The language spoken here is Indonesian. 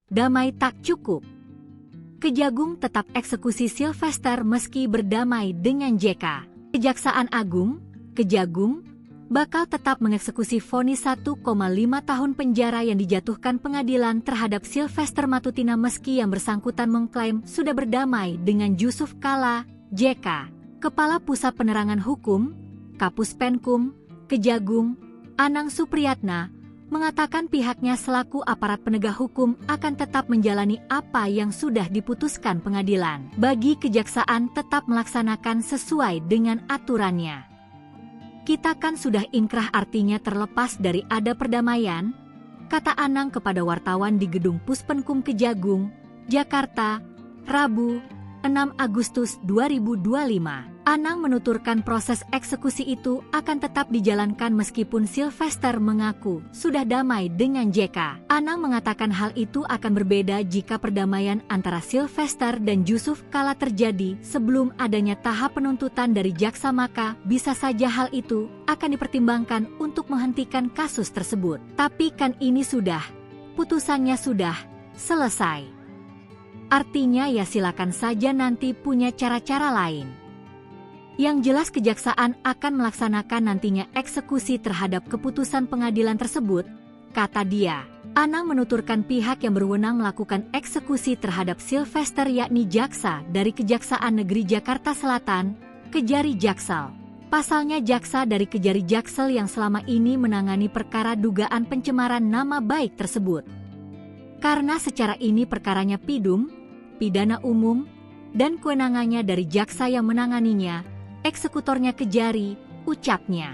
damai tak cukup. Kejagung tetap eksekusi Sylvester meski berdamai dengan JK. Kejaksaan Agung, Kejagung, bakal tetap mengeksekusi vonis 1,5 tahun penjara yang dijatuhkan pengadilan terhadap Sylvester Matutina meski yang bersangkutan mengklaim sudah berdamai dengan Jusuf Kalla, JK. Kepala Pusat Penerangan Hukum, Kapus Penkum, Kejagung, Anang Supriyatna, mengatakan pihaknya selaku aparat penegak hukum akan tetap menjalani apa yang sudah diputuskan pengadilan. Bagi kejaksaan tetap melaksanakan sesuai dengan aturannya. Kita kan sudah inkrah artinya terlepas dari ada perdamaian, kata Anang kepada wartawan di Gedung Puspenkum Kejagung, Jakarta, Rabu, 6 Agustus 2025. Anang menuturkan proses eksekusi itu akan tetap dijalankan meskipun Sylvester mengaku sudah damai dengan JK. Anang mengatakan hal itu akan berbeda jika perdamaian antara Sylvester dan Jusuf Kalla terjadi sebelum adanya tahap penuntutan dari jaksa, maka bisa saja hal itu akan dipertimbangkan untuk menghentikan kasus tersebut. Tapi kan ini sudah, putusannya sudah selesai. Artinya ya silakan saja nanti punya cara-cara lain. Yang jelas kejaksaan akan melaksanakan nantinya eksekusi terhadap keputusan pengadilan tersebut, kata dia. Anang menuturkan pihak yang berwenang melakukan eksekusi terhadap Sylvester yakni jaksa dari Kejaksaan Negeri Jakarta Selatan, Kejari Jaksel. Pasalnya jaksa dari Kejari Jaksel yang selama ini menangani perkara dugaan pencemaran nama baik tersebut. Karena secara ini perkaranya pidum, pidana umum, dan kewenangannya dari jaksa yang menanganinya, eksekutornya Kejari, ucapnya.